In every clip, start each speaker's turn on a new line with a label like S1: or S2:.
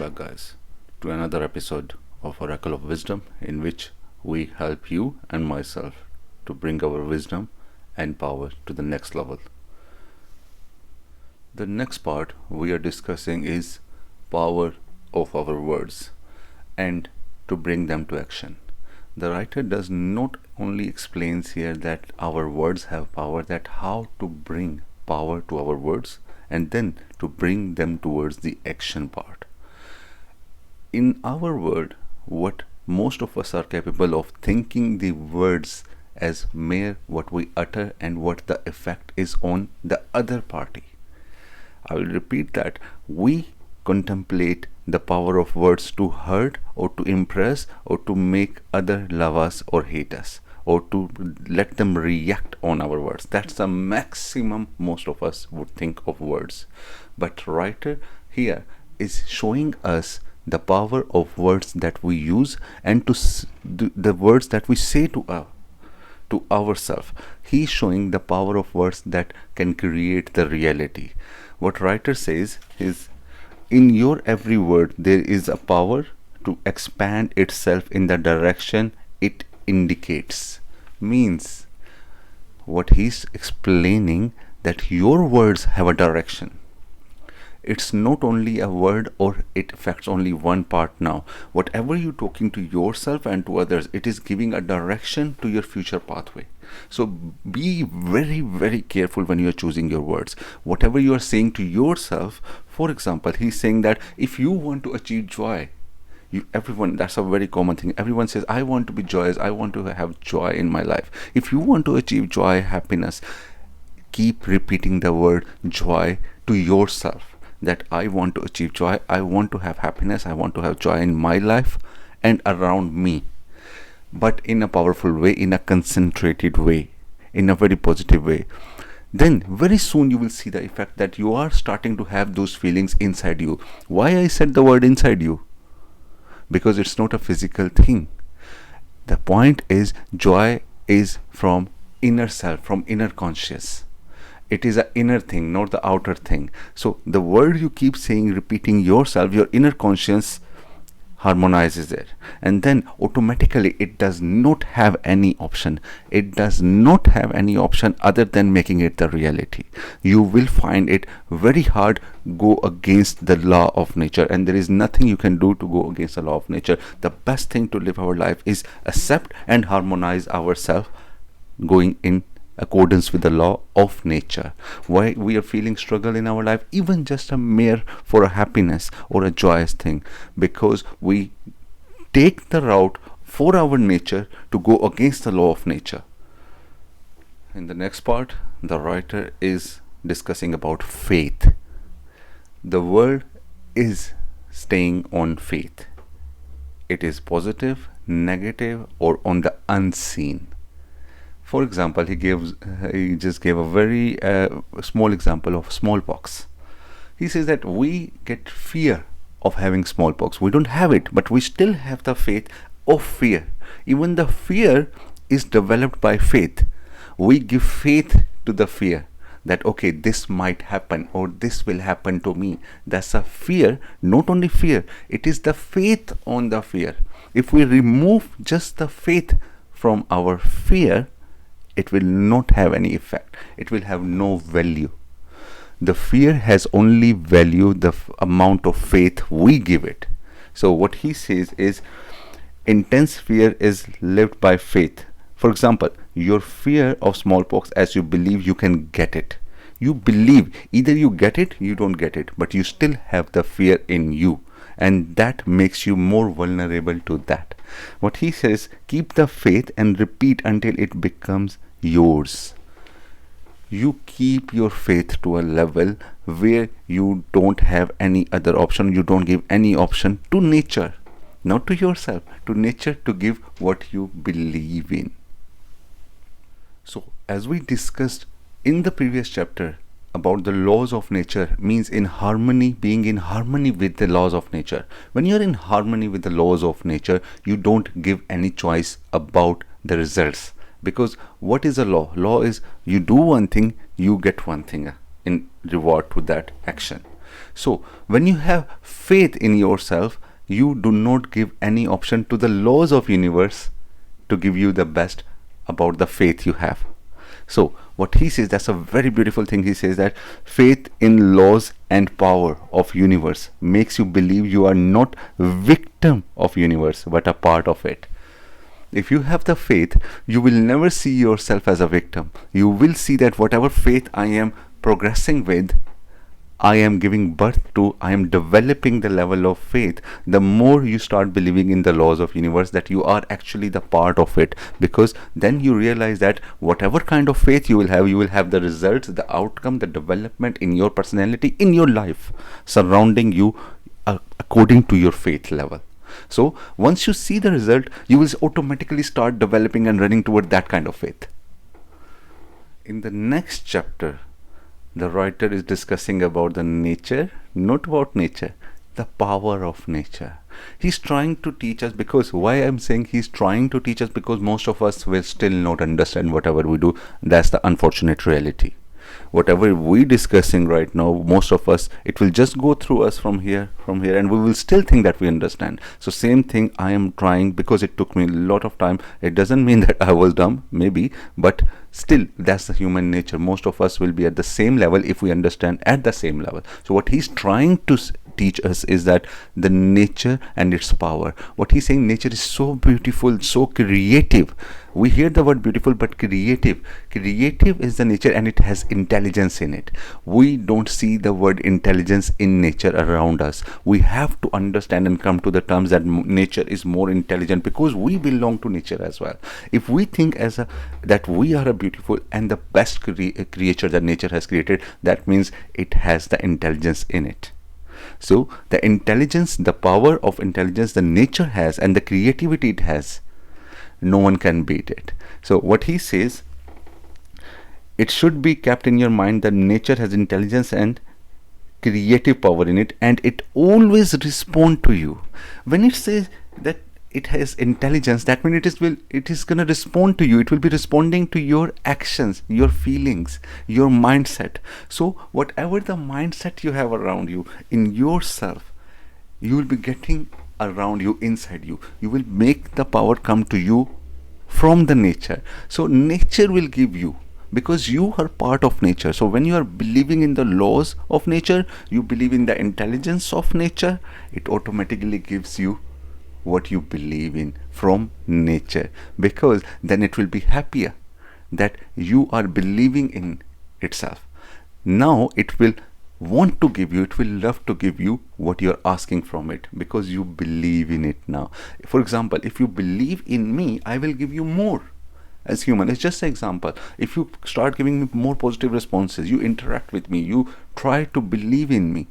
S1: back, guys, to another episode of Oracle of Wisdom, in which we help you and myself to bring our wisdom and power to the next level. The next part we are discussing is power of our words and to bring them to action. The writer does not only explains here that our words have power, that how to bring power to our words and then to bring them towards the action part. In our world, what most of us are capable of thinking the words as mere what we utter and what the effect is on the other party. I will repeat that. We contemplate the power of words to hurt or to impress or to make other love us or hate us or to let them react on our words. That's the maximum most of us would think of words. But writer here is showing us the power of words that we use and to the words that we say to ourselves. He's showing the power of words that can create the reality. What writer says is, in your every word there is a power to expand itself in the direction it indicates. Means what he's explaining, that your words have a direction. It's not only a word or it affects only one part now. Whatever you're talking to yourself and to others, it is giving a direction to your future pathway. So be very, very careful when you are choosing your words. Whatever you are saying to yourself, for example, he's saying that if you want to achieve joy, everyone, that's a very common thing. Everyone says, I want to be joyous, I want to have joy in my life. If you want to achieve joy, happiness, keep repeating the word joy to yourself. That I want to achieve joy, I want to have happiness, I want to have joy in my life and around me. But in a powerful way, in a concentrated way, in a very positive way. Then very soon you will see the effect that you are starting to have those feelings inside you. Why I said the word inside you? Because it's not a physical thing. The point is, joy is from inner self, from inner conscious. It is an inner thing, not the outer thing. So the word you keep saying, repeating yourself, your inner conscience harmonizes it. And then automatically it does not have any option. It does not have any option other than making it the reality. You will find it very hard go against the law of nature. And there is nothing you can do to go against the law of nature. The best thing to live our life is accept and harmonize ourselves going in accordance with the law of nature. Why we are feeling struggle in our life, even just a mere for a happiness or a joyous thing, because we take the route for our nature to go against the law of nature. In the next part, the writer is discussing about faith. The world is staying on faith. It is positive, negative, or on the unseen. For example, he just gave a very small example of smallpox. He says that we get fear of having smallpox. We don't have it, but we still have the faith of fear. Even the fear is developed by faith. We give faith to the fear that, okay, this might happen or this will happen to me. That's a fear, not only fear, it is the faith on the fear. If we remove just the faith from our fear, it will not have any effect. It will have no value. The fear has only value the amount of faith we give it. So what he says is, intense fear is lived by faith. For example, your fear of smallpox, as you believe you can get it. You believe either you get it, you don't get it, but you still have the fear in you. And that makes you more vulnerable to that. What he says, keep the faith and repeat until it becomes yours. You keep your faith to a level where you don't have any other option. You don't give any option to nature, not to yourself, to nature, to give what you believe in. So as we discussed in the previous chapter about the laws of nature, means in harmony, being in harmony with the laws of nature. When you're in harmony with the laws of nature, you don't give any choice about the results. Because what is a law? Law is you do one thing, you get one thing in reward to that action. So when you have faith in yourself, you do not give any option to the laws of universe to give you the best about the faith you have. So what he says, that's a very beautiful thing. He says that faith in laws and power of universe makes you believe you are not victim of universe but a part of it. If you have the faith, you will never see yourself as a victim. You will see that whatever faith I am progressing with, I am giving birth to, I am developing the level of faith. The more you start believing in the laws of universe, that you are actually the part of it, because then you realize that whatever kind of faith you will have the results, the outcome, the development in your personality, in your life, surrounding you according to your faith level. So once you see the result, you will automatically start developing and running toward that kind of faith. In the next chapter, the writer is discussing about the nature, not about nature, the power of nature. He's trying to teach us, because why I'm saying he's trying to teach us, because most of us will still not understand whatever we do. That's the unfortunate reality. Whatever we discussing right now, most of us, it will just go through us from here, and we will still think that we understand. So same thing I am trying, because it took me a lot of time. It doesn't mean that I was dumb, maybe, but still that's the human nature. Most of us will be at the same level if we understand at the same level. So what he's trying to teach us is that the nature and its power. What he's saying, nature is so beautiful, so creative. We hear the word beautiful, but creative is the nature, and it has intelligence in it. We don't see the word intelligence in nature around us. We have to understand and come to the terms that nature is more intelligent, because we belong to nature as well. If we think that we are a beautiful and the best creature that nature has created, that means it has the intelligence in it. So the intelligence, the power of intelligence the nature has, and the creativity it has, no one can beat it. So what he says, it should be kept in your mind that nature has intelligence and creative power in it, and it always respond to you. When it says that it has intelligence, that means it is going to respond to you. It will be responding to your actions, your feelings, your mindset. So whatever the mindset you have around you, in yourself, you will be getting around you, inside you. You will make the power come to you from the nature. So nature will give you, because you are part of nature. So when you are believing in the laws of nature, you believe in the intelligence of nature, it automatically gives you what you believe in from nature, because then it will be happier that you are believing in itself. Now it will want to give you, it will love to give you what you're asking from it, because you believe in it now. For example, if you believe in me, I will give you more. As human, it's just an example. If you start giving me more positive responses, you interact with me, you try to believe in me,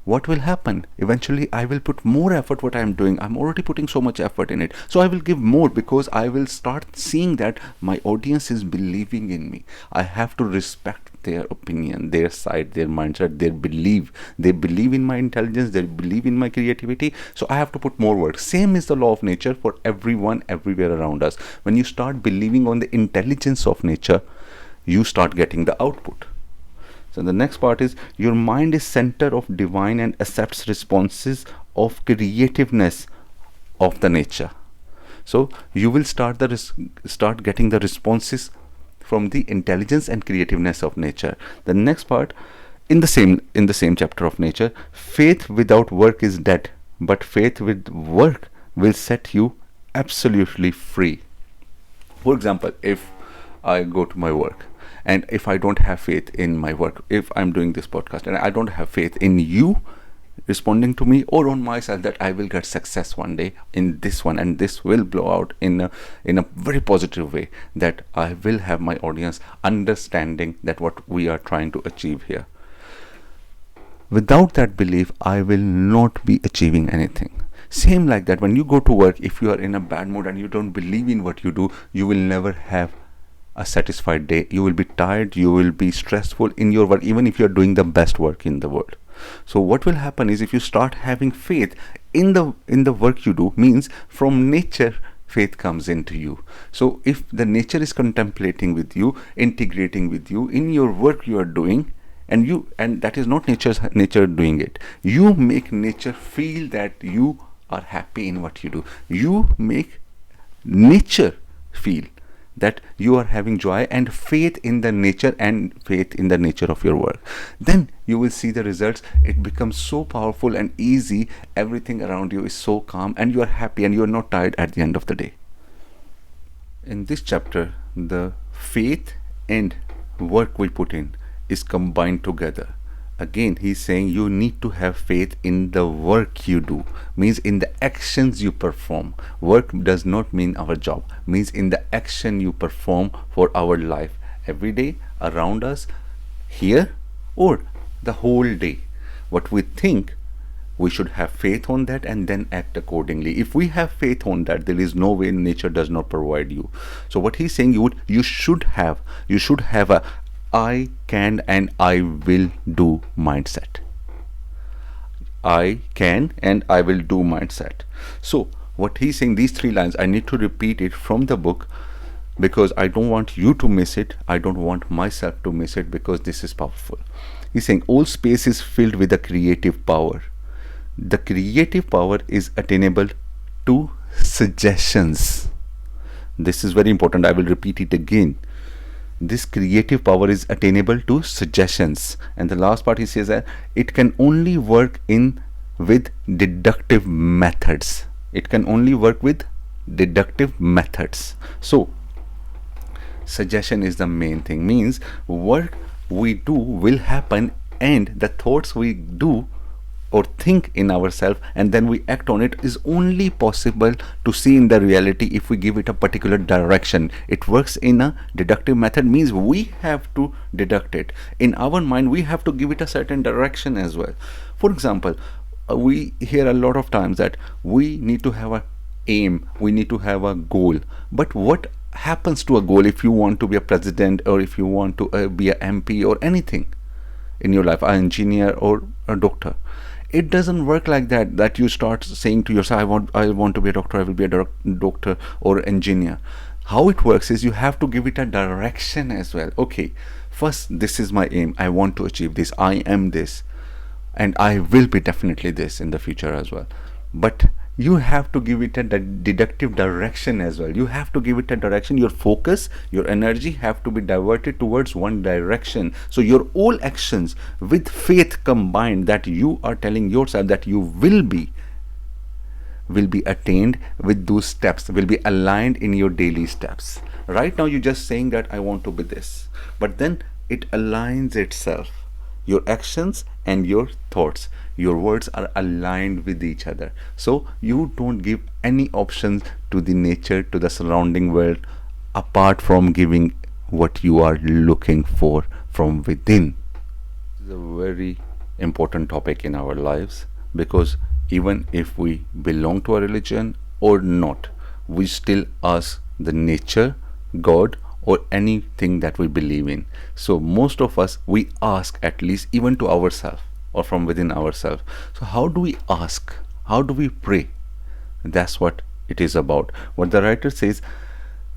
S1: what will happen? Eventually I will put more effort what I am doing. I'm already putting so much effort in it, so I will give more, because I will start seeing that my audience is believing in me. I have to respect their opinion, their side, their mindset, their belief. They believe in my intelligence, they believe in my creativity, so I have to put more work. Same is the law of nature for everyone, everywhere around us. When you start believing on the intelligence of nature, you start getting the output. So the next part is, your mind is center of divine and accepts responses of creativeness of the nature. So you will start getting the responses from the intelligence and creativeness of nature. The next part, in the same chapter of nature, faith without work is dead, but faith with work will set you absolutely free. For example, if I go to my work, and if I don't have faith in my work, if I'm doing this podcast and I don't have faith in you responding to me, or on myself, that I will get success one day in this one, and this will blow out in a very positive way, that I will have my audience understanding that what we are trying to achieve here. Without that belief, I will not be achieving anything. Same like that, when you go to work, if you are in a bad mood and you don't believe in what you do, you will never have a satisfied day. You will be tired, you will be stressful in your work, even if you are doing the best work in the world. So what will happen is, if you start having faith in the work you do, means from nature faith comes into you. So if the nature is contemplating with you, integrating with you in your work you are doing, And that is not nature doing it. You make nature feel that you are happy in what you do. You make nature feel that you are having joy and faith in the nature and faith in the nature of your work. Then you will see the results. It becomes so powerful and easy. Everything around you is so calm and you are happy and you are not tired at the end of the day. In this chapter, the faith and work we put in is combined together. Again, he's saying you need to have faith in the work you do, means in the actions you perform. Work does not mean our job, means in the action you perform for our life every day, around us, here, or the whole day. What we think, we should have faith on that and then act accordingly. If we have faith on that, there is no way nature does not provide you. So what he's saying, you should have a I can and I will do mindset. I can and I will do mindset. So what he's saying, these 3 lines, I need to repeat it from the book because I don't want you to miss it. I don't want myself to miss it because this is powerful. He's saying all space is filled with a creative power. The creative power is attainable to suggestions. This is very important. I will repeat it again. This creative power is attainable to suggestions. And the last part he says that it can only work with deductive methods. It can only work with deductive methods. So suggestion is the main thing, means what we do will happen and the thoughts we do or think in ourselves and then we act on it is only possible to see in the reality if we give it a particular direction. It works in a deductive method, means we have to deduct it. In our mind, we have to give it a certain direction as well. For example, we hear a lot of times that we need to have a aim, we need to have a goal. But what happens to a goal if you want to be a president or if you want to be a MP or anything in your life, an engineer or a doctor? It doesn't work like that you start saying to yourself, I want to be a doctor, I will be a doctor or engineer. How it works is you have to give it a direction as well. Okay, first, this is my aim, I want to achieve this, I am this, and I will be definitely this in the future as well. But you have to give it a deductive direction as well. You have to give it a direction. Your focus, your energy have to be diverted towards one direction. So your all actions with faith combined, that you are telling yourself that you will be attained with those steps, will be aligned in your daily steps. Right now you're just saying that I want to be this, but then it aligns itself. Your actions and your thoughts, your words are aligned with each other. So you don't give any options to the nature, to the surrounding world, apart from giving what you are looking for from within. This is a very important topic in our lives, because even if we belong to a religion or not, we still ask the nature, God, or anything that we believe in. So most of us, we ask, at least even to ourselves or from within ourselves. So how do we ask? How do we pray? That's what it is about. What the writer says,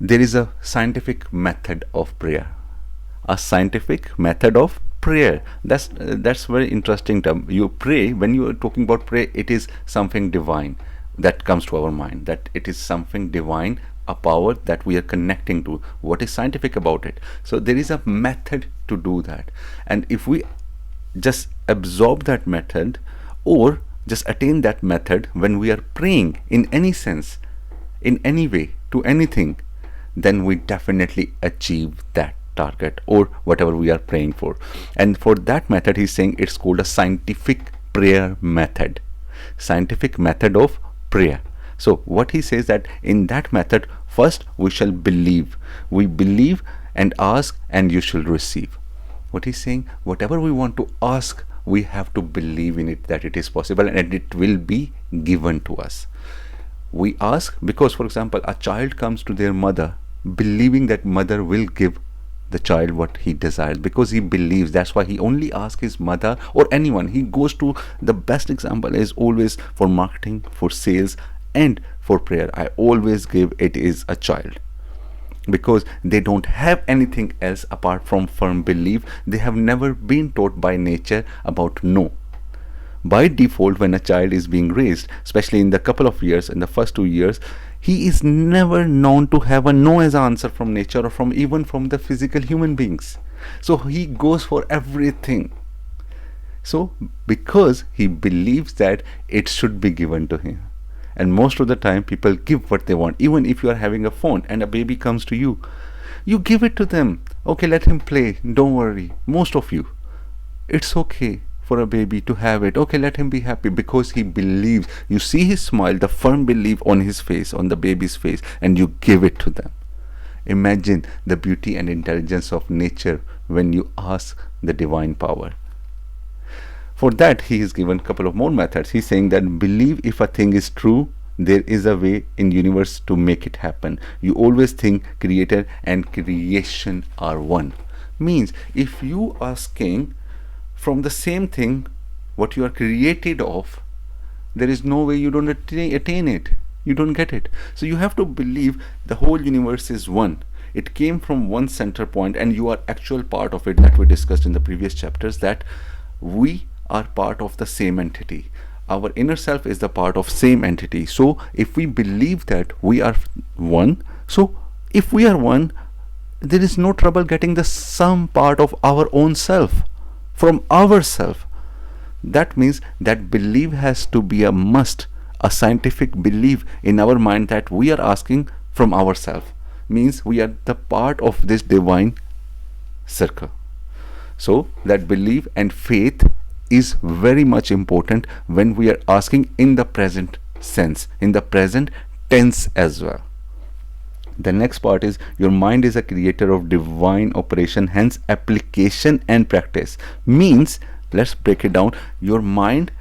S1: there is a scientific method of prayer. A scientific method of prayer. That's very interesting term. You pray, when you are talking about prayer, it is something divine that comes to our mind, that it is something divine, a power that we are connecting to. What is scientific about it? So there is a method to do that, and if we just absorb that method or just attain that method when we are praying in any sense, in any way, to anything, then we definitely achieve that target or whatever we are praying for. And for that method, he's saying it's called a scientific prayer method. Scientific method of prayer. So what he says, that in that method, first we shall believe. We believe and ask, and you shall receive. What he's saying, whatever we want to ask, we have to believe in it, that it is possible and it will be given to us. We ask because, for example, a child comes to their mother believing that mother will give the child what he desires, because he believes. That's why he only asks his mother or anyone. He goes to, the best example is always for marketing, for sales, and for prayer. I always give, it is a child. because they don't have anything else apart from firm belief. They have never been taught by nature about no. By default, when a child is being raised, especially in the couple of years, in the first 2 years, he is never known to have a no as an answer from nature or from even from the physical human beings. So he goes for everything. So because he believes that it should be given to him. And most of the time people give what they want. Even if you are having a phone and a baby comes to you, you give it to them. Okay, let him play, don't worry. Most of you, it's okay for a baby to have it. Okay, let him be happy, because he believes. You see his smile, the firm belief on his face, on the baby's face, and you give it to them. Imagine the beauty and intelligence of nature when you ask the divine power. For that, he is given a couple of more methods. He's saying that believe if a thing is true, there is a way in universe to make it happen. You always think creator and creation are one. Means if you asking from the same thing what you are created of, there is no way you don't attain it. You don't get it. So you have to believe the whole universe is one. It came from one center point and you are actual part of it, that we discussed in the previous chapters, that we are part of the same entity. Our inner self is the part of same entity. So if we believe that we are one, so if we are one, there is no trouble getting the some part of our own self from ourself. That means that belief has to be a must, a scientific belief in our mind that we are asking from ourself. Means we are the part of this divine circle. So that belief and faith is very much important when we are asking in the present sense, in the present tense as well. The next part is your mind is a creator of divine operation, hence application and practice. Means, let's break it down. Your mind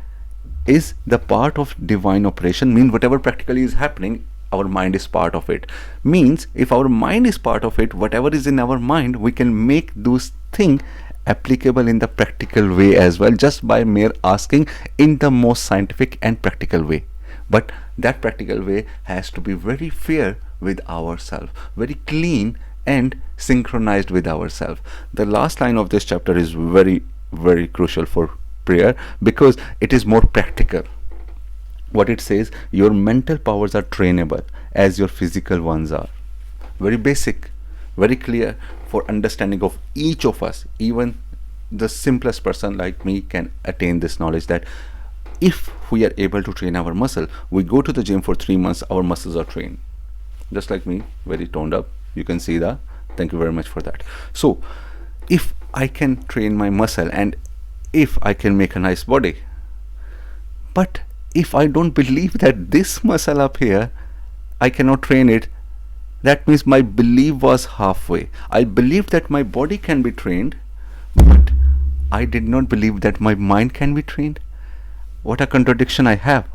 S1: is the part of divine operation, means whatever practically is happening, our mind is part of it. Means if our mind is part of it, whatever is in our mind, we can make those things applicable in the practical way as well, just by mere asking in the most scientific and practical way. But that practical way has to be very fair with ourselves, very clean and synchronized with ourselves. The last line of this chapter is very, very crucial for prayer because it is more practical. What it says, your mental powers are trainable as your physical ones are. Very basic, very clear for understanding of each of us. Even the simplest person like me can attain this knowledge that if we are able to train our muscle, we go to the gym for 3 months, our muscles are trained. Just like me, very toned up. You can see that. Thank you very much for that. So if I can train my muscle and if I can make a nice body, but if I don't believe that this muscle up here, I cannot train it, that means my belief was halfway. I believed that my body can be trained, but I did not believe that my mind can be trained. What a contradiction I have.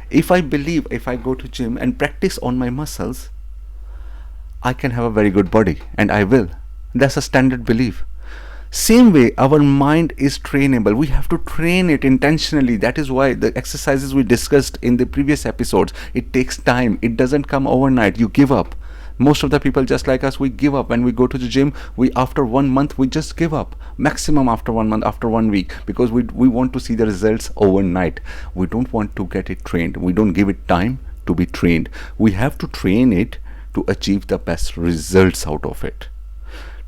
S1: If I believe, if I go to gym and practice on my muscles, I can have a very good body, and I will. That's a standard belief. Same way, our mind is trainable. We have to train it intentionally. That is why the exercises we discussed in the previous episodes, it takes time. It doesn't come overnight. You give up. Most of the people just like us, we give up when we go to the gym. We after 1 month we just give up, maximum after 1 month, after 1 week, because we want to see the results overnight. We don't want to get it trained. We don't give it time to be trained. We have to train it to achieve the best results out of it.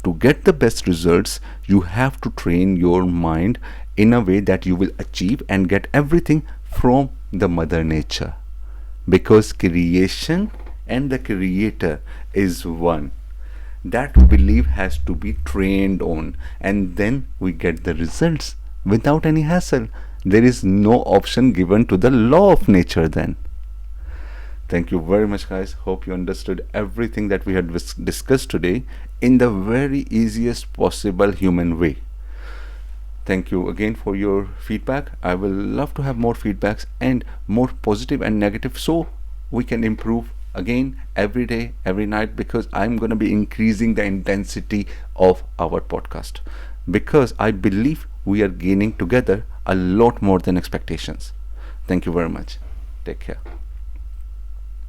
S1: To get the best results, you have to train your mind in a way that you will achieve and get everything from the mother nature, because creation and the creator is one. That belief has to be trained on, and then we get the results without any hassle. There is no option given to the law of nature then. Thank you very much, guys. Hope you understood everything that we had discussed today in the very easiest possible human way. Thank you again for your feedback. I will love to have more feedbacks and more positive and negative, so we can improve again every day, every night, because I'm going to be increasing the intensity of our podcast, because I believe we are gaining together a lot more than expectations. Thank you very much. Take care.